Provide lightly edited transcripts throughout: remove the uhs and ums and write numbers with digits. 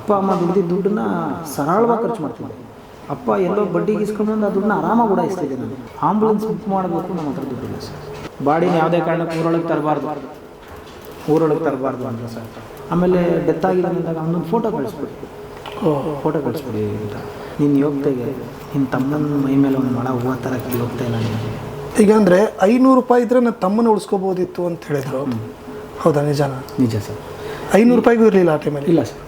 ಅಪ್ಪ ಅಮ್ಮ ದುಡ್ದಿದ್ದ ದುಡ್ಡನ್ನ ಸರಳವಾಗಿ ಖರ್ಚು ಮಾಡ್ತಿದ್ದೆ. ಅಪ್ಪ ಎಲ್ಲೋ ಬಡ್ಡಿಗೆ ಇಸ್ಕೊಂಡು ಬಂದು ಆ ದುಡ್ಡನ್ನ ಆರಾಮಾಗಿ ಓಡಾಯಿಸ್ತಿದ್ದೆ ನಾನು. ಆಂಬುಲೆನ್ಸ್ ಬುಕ್ ಮಾಡಬೇಕು, ನಮ್ಮ ಹತ್ರ ದುಡ್ಡಿಲ್ಲ ಸರ್. ಬಾಡಿನ ಯಾವುದೇ ಕಾರಣಕ್ಕೆ ಊರೊಳಗೆ ತರಬಾರ್ದು ಅಂತ ಸರ್. ಆಮೇಲೆ ಡೆತ್ ಆಗಿದೆ ಅಂದಾಗ ಅವನೊಂದು ಫೋಟೋ ಕಳಿಸ್ಬಿಡಿ ಅಂತ. ನಿನ್ನ ಯೋಗ್ಯತೆಗೆ ನಿನ್ನ ತಮ್ಮನ ಮೈ ಮೇಲೆ ಒಂದು ಮಳ ಹೂವು ಥರಕ್ಕೆ ಹೋಗ್ತಾ ಇಲ್ಲ ನಿನಗೆ. ಈಗ ಅಂದರೆ 500 ರೂಪಾಯಿ ಇದ್ದರೆ ನನ್ನ ತಮ್ಮನ ಉಳಿಸ್ಕೋಬೋದಿತ್ತು ಅಂತ ಹೇಳಿದ್ರು. ಹೌದಾ? ನಿಜ ಸರ್. 500 ರೂಪಾಯಿಗೂ ಇರಲಿಲ್ಲ ಆ ಟೈಮಲ್ಲಿ? ಇಲ್ಲ ಸರ್,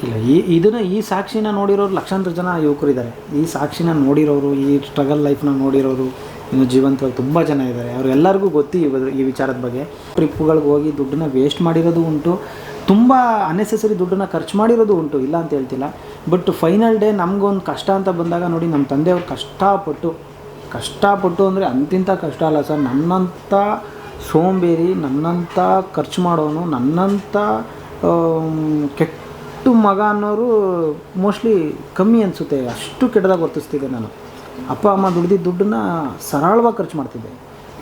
ಇಲ್ಲ. ಈ ಸಾಕ್ಷಿನ ನೋಡಿರೋರು ಲಕ್ಷಾಂತರ ಜನ ಯುವಕರಿದ್ದಾರೆ. ಈ ಸಾಕ್ಷಿನ ನೋಡಿರೋರು, ಈ ಸ್ಟ್ರಗಲ್ ಲೈಫ್ನ ನೋಡಿರೋರು ಇನ್ನು ಜೀವಂತವಾಗಿ ತುಂಬ ಜನ ಇದ್ದಾರೆ. ಅವ್ರಿಗೆಲ್ಲರಿಗೂ ಗೊತ್ತಿ ಈ ವಿಚಾರದ ಬಗ್ಗೆ. ಟ್ರಿಪ್ಗಳಿಗೆ ಹೋಗಿ ದುಡ್ಡನ್ನ ವೇಸ್ಟ್ ಮಾಡಿರೋದು ಉಂಟು, ತುಂಬ ಅನ್ನೆಸೆಸರಿ ದುಡ್ಡನ್ನ ಖರ್ಚು ಮಾಡಿರೋದು ಉಂಟು, ಇಲ್ಲ ಅಂತ ಹೇಳ್ತಿಲ್ಲ. ಬಟ್ ಫೈನಲ್ ಡೇ ನಮಗೊಂದು ಕಷ್ಟ ಅಂತ ಬಂದಾಗ ನೋಡಿ, ನಮ್ಮ ತಂದೆಯವ್ರು ಕಷ್ಟಪಟ್ಟು ಅಂದರೆ ಅಂತಿಂಥ ಕಷ್ಟ ಅಲ್ಲ ಸರ್. ನನ್ನಂಥ ಸೋಂಬೇರಿ, ನನ್ನಂಥ ಖರ್ಚು ಮಾಡೋನು, ನನ್ನಂಥ ಕೆಟ್ಟ ಮಗ ಅನ್ನೋರು ಮೋಸ್ಟ್ಲಿ ಕಮ್ಮಿ ಅನಿಸುತ್ತೆ. ಅಷ್ಟು ಕೆಟ್ಟದಾಗ ವರ್ತಿಸ್ತಿದ್ದೆ ನಾನು. ಅಪ್ಪ ಅಮ್ಮ ದುಡ್ದಿದ್ದ ದುಡ್ಡನ್ನ ಸರಳವಾಗಿ ಖರ್ಚು ಮಾಡ್ತಿದ್ದೆ.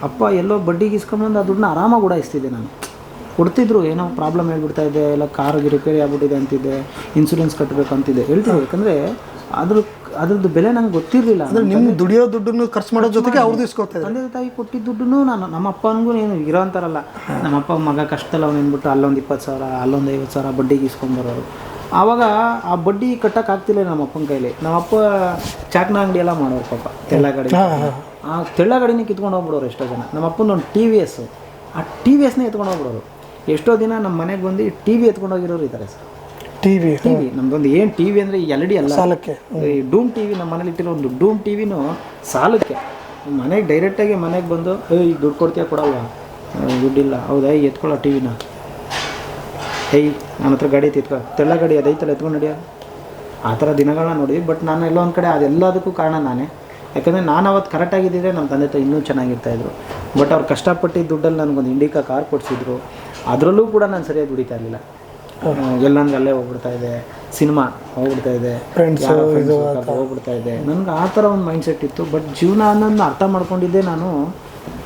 ಅಪ್ಪ ಎಲ್ಲೋ ಬಡ್ಡಿಗೆ ಇಸ್ಕೊಂಡು ಬಂದು ಆ ದುಡ್ಡನ್ನ ಆರಾಮಾಗಿ ಓಡಾಯಿಸ್ತಿದ್ದೆ ನಾನು. ಕೊಡ್ತಿದ್ರು, ಏನೋ ಪ್ರಾಬ್ಲಮ್ ಹೇಳ್ಬಿಡ್ತಾ ಇದ್ದೆ, ಎಲ್ಲ ಕಾರಿಗೆ ರಿಪೇರಿ ಆಗ್ಬಿಟ್ಟಿದೆ ಅಂತಿದ್ದೆ, ಇನ್ಸೂರೆನ್ಸ್ ಕಟ್ಟಬೇಕು ಅಂತಿದ್ದೆ, ಹೇಳ್ತಿದ್ದೆ. ಯಾಕಂದರೆ ಅದ್ರದ್ದು ಬೆಲೆ ನಂಗೆ ಗೊತ್ತಿರಲಿಲ್ಲ. ಅಂದರೆ ನಿಮ್ಮ ದುಡಿಯೋ ದುಡ್ಡನ್ನು ಖರ್ಚು ಮಾಡೋ ಜೊತೆಗೆ ಅವ್ರದ್ದು ಇಸ್ಕೊಳ್ತಾರೆ. ತಂದೆ ತಾಯಿ ಕೊಟ್ಟಿದ್ದ ದುಡ್ಡನ್ನು ನಾನು ನಮ್ಮ ಅಪ್ಪನಿಗೂ ಏನು ಇರೋ ಅಂತಾರಲ್ಲ, ನಮ್ಮ ಅಪ್ಪ ಮಗ ಕಷ್ಟದಲ್ಲಿ ಅವನು ಅಂದ್ಬಿಟ್ಟು ಅಲ್ಲೊಂದು 20,000 ಅಲ್ಲೊಂದು 50,000 ಬಡ್ಡಿಗೆ ಇಸ್ಕೊಂಬರೋರು. ಆವಾಗ ಆ ಬಡ್ಡಿ ಕಟ್ಟೋಕ್ಕಾಗ್ತಿಲ್ಲ ನಮ್ಮ ಅಪ್ಪನ ಕೈಲಿ. ನಮ್ಮಪ್ಪ ಚಾಕ್ನ ಅಂಗಡಿ ಎಲ್ಲ ಮಾಡೋರು ಪಾಪ. ತೆಳ್ಳಗಾಡಿ, ಆ ತೆಳ್ಳಗಾಡಿನೇ ಕಿತ್ಕೊಂಡು ಹೋಗ್ಬಿಡೋರು ಎಷ್ಟೋ ಜನ. ನಮ್ಮ ಅಪ್ಪನೊಂದು TVS, ಆ TVSನೇ ಎತ್ಕೊಂಡು ಹೋಗ್ಬಿಡೋರು. ಎಷ್ಟೋ ದಿನ ನಮ್ಮ ಮನೆಗೆ ಬಂದು TV ಎತ್ಕೊಂಡು ಹೋಗಿರೋರು ಇದ್ದಾರೆ ಸರ್. ಟಿವಿ ನಮ್ದೊಂದು ಏನು TV ಅಂದರೆ LED ಅಲ್ಲ, ಸಾಲಕ್ಕೆ. ಈ ಡೂಮ್ TV ನಮ್ಮ ಮನೇಲಿ ಇಟ್ಟಿರೋ ಒಂದು ಡೂಮ್ TVನೂ ಸಾಲಕ್ಕೆ. ಮನೆಗೆ ಡೈರೆಕ್ಟಾಗಿ ಮನೆಗೆ ಬಂದು ಈಗ ದುಡ್ಡು ಕೊಡ್ತೀಯ, ಕೊಡಲ್ವ, ದುಡ್ಡಿಲ್ಲ, ಹೌದಾ, ಎತ್ಕೊಳ್ಳೋ TVನ, ನನ್ನ ಹತ್ರ ಗಾಡಿ ಎತ್ಕೊ, ತೆಳ್ಳ ಗಾಡಿ ಅದೈತಲ್ಲ ಎತ್ಕೊಂಡು ನಡಿಯೋ, ಆ ಥರ ದಿನಗಳನ್ನ ನೋಡಿ. ಬಟ್ ನಾನು ಎಲ್ಲೋ ಒಂದು ಕಡೆ ಅದೆಲ್ಲದಕ್ಕೂ ಕಾರಣ ನಾನೇ. ಯಾಕಂದರೆ ನಾನು ಅವತ್ತು ಕರೆಕ್ಟಾಗಿದ್ದರೆ ನಮ್ಮ ತಂದೆ ತಾಯಿ ಇನ್ನೂ ಚೆನ್ನಾಗಿರ್ತಾಯಿದ್ರು. ಬಟ್ ಅವ್ರು ಕಷ್ಟಪಟ್ಟು ದುಡ್ಡಲ್ಲಿ ನನಗೊಂದು ಇಂಡಿಕಾ ಕಾರ್ ಕೊಡಿಸಿದ್ರು. ಅದರಲ್ಲೂ ಕೂಡ ನಾನು ಸರಿಯಾಗಿ ದುಡಿತಾ ಇರಲಿಲ್ಲ. ಎಲ್ಲಂದ್ರೆ ಅಲ್ಲೇ ಹೋಗ್ಬಿಡ್ತಾಯಿದ್ದೆ, ಸಿನಿಮಾ ಹೋಗ್ಬಿಡ್ತಾಯಿದ್ದೆ, ಹೋಗ್ಬಿಡ್ತಾಯಿದ್ದೆ. ನನಗೆ ಆ ಥರ ಒಂದು ಮೈಂಡ್ಸೆಟ್ ಇತ್ತು. ಬಟ್ ಜೀವನ ಅನ್ನೋದನ್ನ ಅರ್ಥ ಮಾಡ್ಕೊಂಡಿದ್ದೆ ನಾನು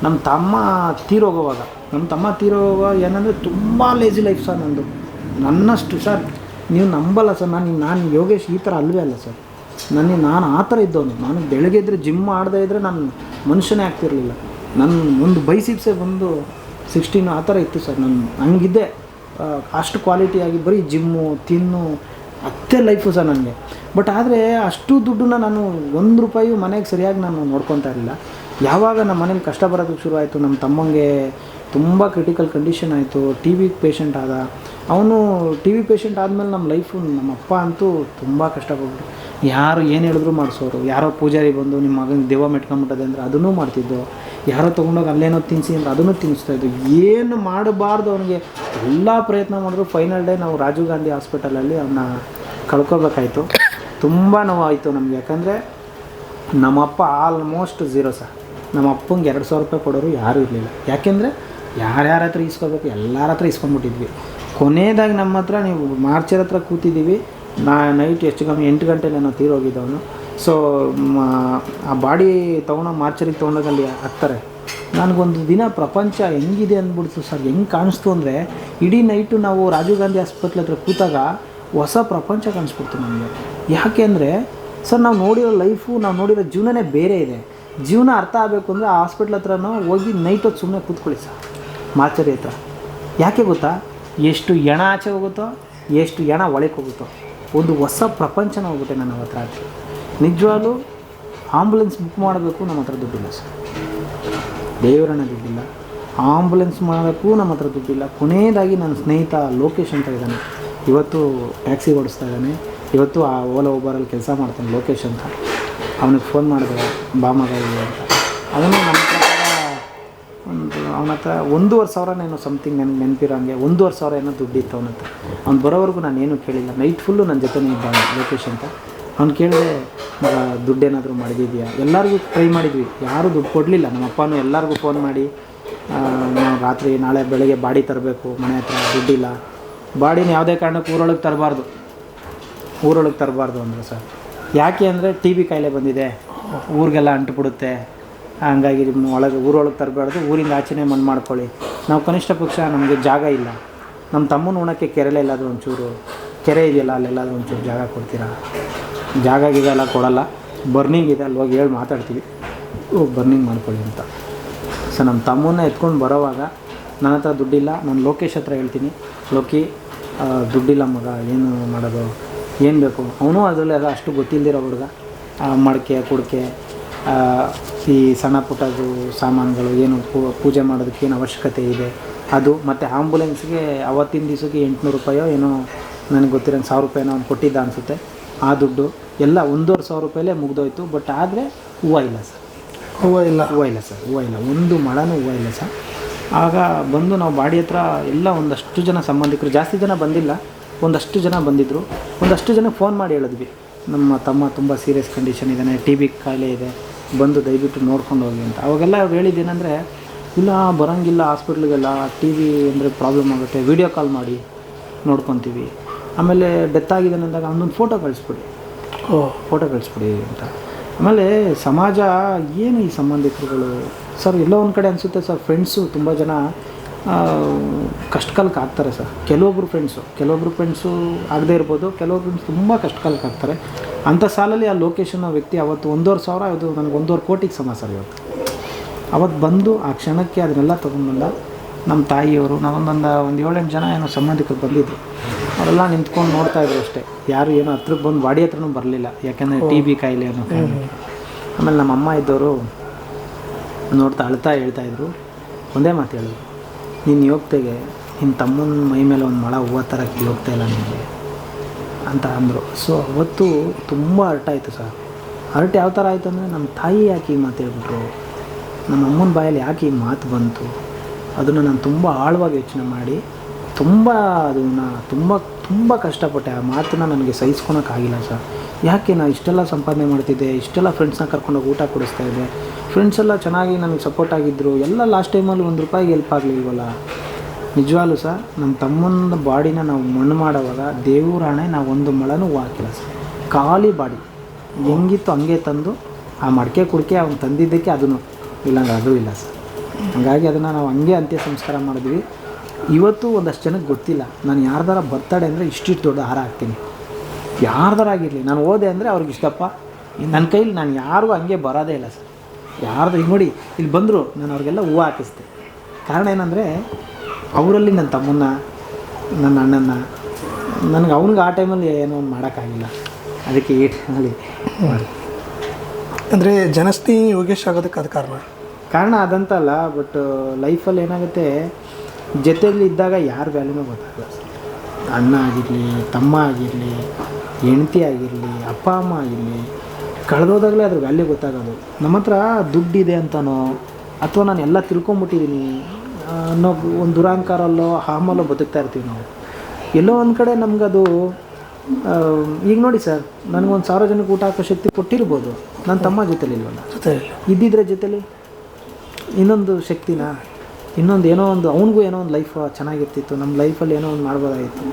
ನಮ್ಮ ತಮ್ಮ ತೀರೋಗುವಾಗ. ಏನಂದರೆ ತುಂಬ ಲೇಜಿ ಲೈಫ್ ಸರ್ ನಂದು. ನನ್ನಷ್ಟು ಸರ್ ನೀವು ನಂಬಲ್ಲ ಸರ್. ನಾನು ಯೋಗೇಶ್ ಈ ಥರ ಅಲ್ವೇ ಅಲ್ಲ ಸರ್. ನಾನು ಆ ಥರ ಇದ್ದವನು. ನಾನು ಬೆಳಗ್ಗೆ ಇದ್ದರೆ ಜಿಮ್ ಮಾಡದೇ ಇದ್ದರೆ ನಾನು ಮನುಷ್ಯನೇ ಆಗ್ತಿರಲಿಲ್ಲ. ನನ್ನ ಒಂದು ಬೈಸಿಪ್ಸೇ ಬಂದು 16 ಆ ಥರ ಇತ್ತು ಸರ್. ನನಗಿದ್ದೆ ಅಷ್ಟು ಕ್ವಾಲಿಟಿಯಾಗಿ ಬರೀ ಜಿಮ್ಮು ತಿನ್ನು ಅಷ್ಟೇ ಲೈಫು ಸರ್ ನನಗೆ. ಬಟ್ ಆದರೆ ಅಷ್ಟು ದುಡ್ಡನ್ನ ನಾನು 1 ರೂಪಾಯಿ ಮನೆಗೆ ಸರಿಯಾಗಿ ನಾನು ನೋಡ್ಕೊತಾ ಇರಲಿಲ್ಲ. ಯಾವಾಗ ನಮ್ಮ ಮನೇಲಿ ಕಷ್ಟ ಬರೋದಕ್ಕೆ ಶುರು ಆಯಿತು, ನಮ್ಮ ತಮ್ಮಂಗೆ ತುಂಬ ಕ್ರಿಟಿಕಲ್ ಕಂಡೀಷನ್ ಆಯಿತು, TB ಪೇಷಂಟ್ ಆದ. ಅವನು TB ಪೇಷಂಟ್ ಆದಮೇಲೆ ನಮ್ಮ ಲೈಫು, ನಮ್ಮ ಅಪ್ಪ ಅಂತೂ ತುಂಬ ಕಷ್ಟಪಟ್ಟು, ಯಾರು ಏನು ಹೇಳಿದ್ರು ಮಾಡಿಸೋರು. ಯಾರೋ ಪೂಜಾರಿ ಬಂದು ನಿಮ್ಮ ಮಗನಿಗೆ ದೆವ್ವ ಮೆಟ್ಕೊಂಬಿಟ್ಟದೆ ಅಂದರೆ ಅದನ್ನೂ ಮಾಡ್ತಿದ್ದು, ಯಾರೋ ತೊಗೊಂಡೋಗಿ ಅಲ್ಲೇನೋ ತಿನ್ನಿಸಿ ಅಂದರೆ ಅದನ್ನು ತಿನ್ನಿಸ್ತಾಯಿದ್ದು. ಏನು ಮಾಡಬಾರ್ದು ಅವನಿಗೆ ಎಲ್ಲ ಪ್ರಯತ್ನ ಮಾಡಿದ್ರು. ಫೈನಲ್ ಡೇ ನಾವು ರಾಜೀವ್ ಗಾಂಧಿ ಹಾಸ್ಪಿಟಲಲ್ಲಿ ಅವನ್ನ ಕಳ್ಕೊಬೇಕಾಯ್ತು. ತುಂಬ ನೋವಾಯಿತು ನಮಗೆ. ಯಾಕಂದರೆ ನಮ್ಮಪ್ಪ ಆಲ್ಮೋಸ್ಟ್ ಝೀರೋ ಸರ್. ನಮ್ಮ ಅಪ್ಪಂಗೆ 2,000 ರೂಪಾಯಿ ಕೊಡೋರು ಯಾರೂ ಇರಲಿಲ್ಲ. ಯಾಕೆಂದರೆ ಯಾರ್ಯಾರ ಹತ್ರ ಇಸ್ಕೋಬೇಕು ಎಲ್ಲರ ಹತ್ರ ಇಸ್ಕೊಂಡ್ಬಿಟ್ಟಿದ್ವಿ. ಕೊನೆಯದಾಗಿ ನಮ್ಮ ಹತ್ರ ನೀವು ಮಾರ್ಚರ್ ಹತ್ರ ಕೂತಿದ್ದೀವಿ. ನೈಟ್ ಹೆಚ್ಚು ಕಮ್ಮಿ 8 ಗಂಟೆಲೆ ನಾವು ತೀರೋಗಿದ್ದವನು. ಸೊ ಆ ಬಾಡಿ ತೊಗೊಂಡೋಗಿ ಮಾರ್ಚರಿಗೆ ತೊಗೊಂಡೋಗಿ ಅಲ್ಲಿ ಹಾಕ್ತಾರೆ. ನನಗೊಂದು ದಿನ ಪ್ರಪಂಚ ಹೆಂಗಿದೆ ಅಂದ್ಬಿಡ್ತು ಸರ್. ಹೆಂಗೆ ಕಾಣಿಸ್ತು ಅಂದರೆ, ಇಡೀ ನೈಟು ನಾವು ರಾಜೀವ್ ಗಾಂಧಿ ಆಸ್ಪತ್ರೆ ಹತ್ರ ಕೂತಾಗ ಹೊಸ ಪ್ರಪಂಚ ಕಾಣಿಸ್ಬಿಡ್ತು ನಮಗೆ. ಯಾಕೆ ಅಂದರೆ ಸರ್, ನಾವು ನೋಡಿರೋ ಲೈಫು, ನಾವು ನೋಡಿರೋ ಜೀವನನೇ ಬೇರೆ ಇದೆ. ಜೀವನ ಅರ್ಥ ಆಗಬೇಕು ಅಂದರೆ ಆ ಹಾಸ್ಪಿಟ್ಲ್ ಹತ್ರನೂ ಹೋಗಿ ನೈಟ್ ಹೊತ್ತು ಸುಮ್ಮನೆ ಕೂತ್ಕೊಳ್ಳಿ ಸರ್, ಮಾರ್ಚರಿ ಹತ್ರ. ಯಾಕೆ ಗೊತ್ತಾ, ಎಷ್ಟು ಹೆಣ ಆಚೆ ಹೋಗುತ್ತೋ, ಎಷ್ಟು ಹೆಣ ಒಳಗೆ ಹೋಗುತ್ತೋ, ಒಂದು ಹೊಸ ಪ್ರಪಂಚನ ಹೋಗುತ್ತೆ ನನ್ನ ಹತ್ರ. ನಿಜವಾಗ್ಲೂ ಆಂಬುಲೆನ್ಸ್ ಬುಕ್ ಮಾಡಬೇಕು, ನಮ್ಮ ಹತ್ರ ದುಡ್ಡಿಲ್ಲ ಸರ್. ದೇವರನ್ನ ದುಡ್ಡಿಲ್ಲ. ಆಂಬುಲೆನ್ಸ್ ಮಾಡೋಕ್ಕೂ ನಮ್ಮ ಹತ್ರ ದುಡ್ಡಿಲ್ಲ. ಕೊನೆಯದಾಗಿ ನನ್ನ ಸ್ನೇಹಿತ ಲೋಕೇಶ್ ಅಂತ ಇದ್ದಾನೆ, ಇವತ್ತು ಟ್ಯಾಕ್ಸಿ ಓಡಿಸ್ತಾ ಇದ್ದಾನೆ. ಇವತ್ತು ಆ ಓಲಾ ಊಬರಲ್ಲಿ ಕೆಲಸ ಮಾಡ್ತಾನೆ ಲೋಕೇಶ್ ಅಂತ. ಅವನಿಗೆ ಫೋನ್ ಮಾಡಿದೆ, ಬಾ ಮಗ ಇದೆ ಅಂತ. ಅದನ್ನು ನಮ್ಮ ಅವನ ಹತ್ರ 1,500 ಏನೋ ಸಮಥಿಂಗ್ ನನಗೆ ನೆನಪಿರೋ ಹಂಗೆ 1,500 ಏನೋ ದುಡ್ಡಿತ್ತು ಅವನ ಹತ್ರ. ಅವ್ನು ಬರೋವರೆಗೂ ನಾನು ಏನೂ ಕೇಳಿಲ್ಲ. ನೈಟ್ ಫುಲ್ಲು ನನ್ನ ಜೊತೆನೇ ಇದ್ದಾನೆ ಲೋಕೇಶ್ ಅಂತ. ಅವ್ನು ಕೇಳಿದೆ, ದುಡ್ಡೇನಾದರೂ ಮಾಡಿದ್ಯಾ? ಎಲ್ಲರಿಗೂ ಟ್ರೈ ಮಾಡಿದ್ವಿ, ಯಾರೂ ದುಡ್ಡು ಕೊಡಲಿಲ್ಲ. ನಮ್ಮ ಅಪ್ಪನೂ ಎಲ್ಲರಿಗೂ ಫೋನ್ ಮಾಡಿ, ನಾವು ರಾತ್ರಿ ನಾಳೆ ಬೆಳಗ್ಗೆ ಬಾಡಿ ತರಬೇಕು, ಮನೆ ಹತ್ರ ದುಡ್ಡಿಲ್ಲ. ಬಾಡಿನ ಯಾವುದೇ ಕಾರಣಕ್ಕೂ ಊರೊಳಗೆ ತರಬಾರ್ದು ಅಂದರೆ ಸರ್. ಯಾಕೆ ಅಂದರೆ TB ಕಾಯಿಲೆ ಬಂದಿದೆ, ಊರಿಗೆಲ್ಲ ಅಂಟುಬಿಡುತ್ತೆ, ಹಂಗಾಗಿ ಊರೊಳಗೆ ತರಬಾರ್ದು, ಊರಿಂದ ಆಚೆನೇ ಮಣ್ಣು ಮಾಡ್ಕೊಳ್ಳಿ. ನಾವು ಕನಿಷ್ಠ ಪಕ್ಷ ನಮಗೆ ಜಾಗ ಇಲ್ಲ, ನಮ್ಮ ತಮ್ಮನ ಉಣಕ್ಕೆ ಕೆರೆಲೆ ಇಲ್ಲಾದರೂ ಒಂಚೂರು ಕೆರೆ ಇದೆಯಲ್ಲ ಅಲ್ಲೆಲ್ಲ ಒಂಚೂರು ಜಾಗ ಕೊಡ್ತೀರಾ? ಜಾಗ ಗೀಗ ಎಲ್ಲ ಕೊಡೋಲ್ಲ, ಬರ್ನಿಂಗ್ ಇದೆ ಅಲ್ಲಿ ಹೋಗಿ ಹೇಳಿ ಮಾತಾಡ್ತೀವಿ, ಬರ್ನಿಂಗ್ ಮಾಡ್ಕೊಳ್ಳಿ ಅಂತ. ಸೊ ನಮ್ಮ ತಮ್ಮನ್ನ ಎತ್ಕೊಂಡು ಬರೋವಾಗ ನನ್ನ ಹತ್ರ ದುಡ್ಡಿಲ್ಲ, ನಾನು ಲೋಕೇಶ್ ಹತ್ರ ಹೇಳ್ತೀನಿ, ಲೋಕಿ ದುಡ್ಡಿಲ್ಲ ಮಗ, ಏನು ಮಾಡೋದು, ಏನು ಬೇಕು? ಅವನು ಅದರಲ್ಲಿ ಎಲ್ಲ ಅಷ್ಟು ಗೊತ್ತಿಲ್ಲದಿರೋ ಹುಡುಗ. ಮಡಕೆ ಕುಡಿಕೆ ಈ ಸಣ್ಣ ಪುಟ್ಟದು ಸಾಮಾನುಗಳು ಏನು ಪೂಜೆ ಮಾಡೋದಕ್ಕೆ ಏನು ಅವಶ್ಯಕತೆ ಇದೆ ಅದು, ಮತ್ತು ಆಂಬುಲೆನ್ಸ್ಗೆ ಅವತ್ತಿನ ದಿವಸಕ್ಕೆ 800 ರೂಪಾಯೋ ಏನೋ ನನಗೆ ಗೊತ್ತಿರೋ 1000 ರೂಪಾಯಿನೋ ಅವ್ನು ಕೊಟ್ಟಿದ್ದ ಅನಿಸುತ್ತೆ. ಆ ದುಡ್ಡು ಎಲ್ಲ 1500 ರೂಪಾಯಲ್ಲೇ ಮುಗ್ದೋಯ್ತು. ಬಟ್ ಆದರೆ ಹೂವು ಇಲ್ಲ ಸರ್, ಹೂವು ಇಲ್ಲ ಸರ್, ಹೂವು ಇಲ್ಲ, ಒಂದು ಮೊಳನೂ ಹೂವು ಇಲ್ಲ ಸರ್. ಆಗ ಬಂದು ನಾವು ಬಾಡಿ ಹತ್ರ ಎಲ್ಲ ಒಂದಷ್ಟು ಜನ ಸಂಬಂಧಿಕರು, ಜಾಸ್ತಿ ಜನ ಬಂದಿಲ್ಲ, ಒಂದಷ್ಟು ಜನ ಬಂದಿದ್ದರು. ಒಂದಷ್ಟು ಜನ ಫೋನ್ ಮಾಡಿ ಹೇಳಿದ್ವಿ, ನಮ್ಮ ತಮ್ಮ ತುಂಬ ಸೀರಿಯಸ್ ಕಂಡೀಷನ್ ಇದ್ದಾನೆ, TB ಕಾಯಿಲೆ ಇದೆ, ಬಂದು ದಯವಿಟ್ಟು ನೋಡ್ಕೊಂಡು ಹೋಗಿ ಅಂತ. ಅವಾಗೆಲ್ಲ ಅವ್ರು ಹೇಳಿದ್ದೇನೆಂದರೆ, ಇಲ್ಲ ಬರೋಂಗಿಲ್ಲ ಹಾಸ್ಪಿಟ್ಲಿಗೆಲ್ಲ, TB ಅಂದರೆ ಪ್ರಾಬ್ಲಮ್ ಆಗುತ್ತೆ, ವೀಡಿಯೋ ಕಾಲ್ ಮಾಡಿ ನೋಡ್ಕೊತೀವಿ, ಆಮೇಲೆ ಡೆತ್ ಆಗಿದೆ ಅಂದಾಗ ಅವನೊಂದು ಫೋಟೋ ಕಳಿಸ್ಬಿಡಿ ಅಂತ. ಆಮೇಲೆ ಸಮಾಜ ಏನು ಈ ಸಂಬಂಧಿಕರುಗಳು ಸರ್, ಎಲ್ಲೋ ಒಂದು ಕಡೆ ಅನಿಸುತ್ತೆ ಸರ್, ಫ್ರೆಂಡ್ಸು ತುಂಬ ಜನ ಕಷ್ಟಕಾಲಕ್ಕೆ ಆಗ್ತಾರೆ ಸರ್. ಕೆಲವೊಬ್ಬರು ಫ್ರೆಂಡ್ಸು ಆಗದೇ ಇರ್ಬೋದು, ಕೆಲವೊಬ್ರು ಫ್ರೆಂಡ್ಸ್ ತುಂಬ ಕಷ್ಟಕಾಲಕ್ಕೆ ಆಗ್ತಾರೆ. ಅಂಥ ಸಾಲಲ್ಲಿ ಆ ಲೊಕೇಶನ್ ವ್ಯಕ್ತಿ ಅವತ್ತು 1,500,000 ಅದು ನನಗೆ 1,500 ಕೋಟಿಗೆ ಸಮ ಸರ್. ಅವತ್ತು ಬಂದು ಆ ಕ್ಷಣಕ್ಕೆ ಅದನ್ನೆಲ್ಲ ತೊಗೊಂಡ್ಬಂದ ನಮ್ಮ ತಾಯಿಯವರು, ನಾವೊಂದು 7-8 ಜನ ಏನೋ ಸಂಬಂಧಿಕರು ಬಂದಿದ್ದರು. ಅವರೆಲ್ಲ ನಿಂತ್ಕೊಂಡು ನೋಡ್ತಾಯಿದ್ರು ಅಷ್ಟೇ, ಯಾರು ಏನೋ ಹತ್ರಕ್ಕೆ ಬಂದು ಬಾಡಿ ಹತ್ರನೂ ಬರಲಿಲ್ಲ, ಯಾಕೆಂದರೆ TB ಕಾಯಿಲೆ ಅನ್ನೋ ಕಾಯಿಲೆ. ಆಮೇಲೆ ನಮ್ಮ ಅಮ್ಮ ಇದ್ದವರು ನೋಡ್ತಾ ಅಳ್ತಾ ಹೇಳ್ತಾಯಿದ್ರು, ಒಂದೇ ಮಾತು ಹೇಳಿದ್ರು, ನಿನ್ನ ಯೋಗ್ತೆಗೆ ನಿನ್ನ ತಮ್ಮನ ಮೈ ಮೇಲೆ ಒಂದು ಮೊಳ ಹೂವು ಥರಕ್ಕೆ ಹೋಗ್ತಾ ಇಲ್ಲ ನಿಮಗೆ ಅಂತ ಅಂದರು. ಸೊ ಅವತ್ತು ತುಂಬ ಹರ್ಟ್ ಆಯಿತು ಸರ್. ಹರ್ಟ್ ಯಾವ ಥರ ಆಯಿತು ಅಂದರೆ, ನಮ್ಮ ತಾಯಿ ಯಾಕೆ ಈ ಮಾತು ಹೇಳ್ಬಿಟ್ರು, ನಮ್ಮ ಅಮ್ಮನ ಬಾಯಲ್ಲಿ ಯಾಕೆ ಈ ಮಾತು ಬಂತು, ಅದನ್ನು ನಾನು ತುಂಬ ಆಳವಾಗಿ ಯೋಚನೆ ಮಾಡಿ ತುಂಬ ಕಷ್ಟಪಟ್ಟೆ. ಆ ಮಾತನ್ನು ನನಗೆ ಸಹಿಸ್ಕೊಳಕ್ಕಾಗಿಲ್ಲ ಸರ್. ಯಾಕೆ ನಾನು ಇಷ್ಟೆಲ್ಲ ಸಂಪಾದನೆ ಮಾಡ್ತಿದ್ದೆ, ಇಷ್ಟೆಲ್ಲ ಫ್ರೆಂಡ್ಸ್ನ ಕರ್ಕೊಂಡೋಗಿ ಊಟ ಕೊಡಿಸ್ತಾಯಿದ್ದೆ, ಫ್ರೆಂಡ್ಸ್ ಎಲ್ಲ ಚೆನ್ನಾಗಿ ನನಗೆ ಸಪೋರ್ಟ್ ಆಗಿದ್ದರು, ಎಲ್ಲ ಲಾಸ್ಟ್ ಟೈಮಲ್ಲಿ 1 ರೂಪಾಯಿಗೆ ಹೆಲ್ಪ್ ಆಗಲಿಲ್ವಲ್ಲ. ನಿಜವಾಗ್ಲೂ ಸರ್, ನಮ್ಮ ತಮ್ಮನ ಬಾಡಿನ ನಾವು ಮಣ್ಣು ಮಾಡೋವಾಗ ದೇವರಾಣೆ ನಾವು 1 ಮೊಳನೂ ಹೂವು ಹಾಕಿಲ್ಲ ಸರ್. ಖಾಲಿ ಬಾಡಿ ಹೆಂಗಿತ್ತು ಹಂಗೆ ತಂದು ಆ ಮಡಕೆ ಕುಡಿಕೆ ಅವ್ನು ತಂದಿದ್ದಕ್ಕೆ ಅದನ್ನು ಇಲ್ಲಾಂದ್ರೆ ಅದು ಇಲ್ಲ ಸರ್. ಹಾಗಾಗಿ ಅದನ್ನು ನಾವು ಹಂಗೆ ಅಂತ್ಯ ಸಂಸ್ಕಾರ ಮಾಡಿದ್ವಿ. ಇವತ್ತು ಒಂದಷ್ಟು ಜನಕ್ಕೆ ಗೊತ್ತಿಲ್ಲ, ನಾನು ಯಾರ್ದಾರ ಬರ್ತಡೆ ಅಂದರೆ ಇಷ್ಟಿಷ್ಟು ದೊಡ್ಡ ಹಾರ ಹಾಕ್ತೀನಿ, ಯಾರ್ದಾರ ಆಗಿರಲಿ. ನಾನು ಹೋದೆ ಅಂದರೆ ಅವ್ರಿಗೆ ಇಷ್ಟಪ್ಪ, ನನ್ನ ಕೈಲಿ ನಾನು ಯಾರಿಗೂ ಹಂಗೆ ಬರೋದೇ ಇಲ್ಲ ಸರ್. ಯಾರ್ದು ಈಗ ನೋಡಿ ಇಲ್ಲಿ ಬಂದರು, ನಾನು ಅವ್ರಿಗೆಲ್ಲ ಹೂವು ಹಾಕಿಸ್ದೆ. ಕಾರಣ ಏನಂದರೆ, ಅವರಲ್ಲಿ ನನ್ನ ತಮ್ಮನ್ನ, ನನ್ನ ಅಣ್ಣನ, ನನಗೆ ಅವ್ನಿಗೆ ಆ ಟೈಮಲ್ಲಿ ಏನೋ ಒಂದು ಮಾಡೋಕ್ಕಾಗಿಲ್ಲ, ಅದಕ್ಕೆ ಈ ಟೈಮಲ್ಲಿ ಅಂದರೆ ಜನಸ್ನೇಹಿ ಯೋಗೇಶ್ ಆಗೋದಕ್ಕೆ ಅದು ಕಾರಣ ಅದಂತಲ್ಲ. ಬಟ್ ಲೈಫಲ್ಲಿ ಏನಾಗುತ್ತೆ, ಜೊತೆಯಲ್ಲಿ ಇದ್ದಾಗ ಯಾರ ವ್ಯಾಲ್ಯೂನೂ ಗೊತ್ತಾಗಲ್ಲ. ಅಣ್ಣ ಆಗಿರಲಿ, ತಮ್ಮ ಆಗಿರಲಿ, ಹೆಂಡತಿ ಆಗಿರಲಿ, ಅಪ್ಪ ಅಮ್ಮ ಆಗಿರಲಿ, ಕಳೆದೋದಾಗಲೇ ಅದ್ರ ವ್ಯಾಲ್ಯೂ ಗೊತ್ತಾಗೋದು. ನಮ್ಮ ಹತ್ರ ದುಡ್ಡಿದೆ ಅಂತನೋ, ಅಥವಾ ನಾನು ಎಲ್ಲ ತಿಳ್ಕೊಂಬಿಟ್ಟಿದ್ದೀನಿ ಅನ್ನೋ ಒಂದು ದುರಹಂಕಾರಲ್ಲೋ ಹಾಮಲ್ಲೋ ಬದುಕ್ತಾ ಇರ್ತೀವಿ ನಾವು. ಎಲ್ಲೋ ಒಂದು ಕಡೆ ನಮಗದು, ಈಗ ನೋಡಿ ಸರ್, ನನಗೊಂದು 1000 ಜನಕ್ಕೆ ಊಟ ಹಾಕೋ ಶಕ್ತಿ ಕೊಟ್ಟಿರ್ಬೋದು, ನನ್ನ ತಮ್ಮ ಜೊತೆಲಿ ಇಲ್ವಲ್ಲ, ಇದ್ದಿದ್ರೆ ಜೊತೆಲಿ ಇನ್ನೊಂದು ಶಕ್ತಿನ, ಇನ್ನೊಂದು ಏನೋ ಒಂದು, ಅವನಿಗೂ ಏನೋ ಒಂದು ಲೈಫ್ ಚೆನ್ನಾಗಿರ್ತಿತ್ತು, ನಮ್ಮ ಲೈಫಲ್ಲಿ ಏನೋ ಒಂದು ಮಾಡ್ಬೋದಾಗಿತ್ತು.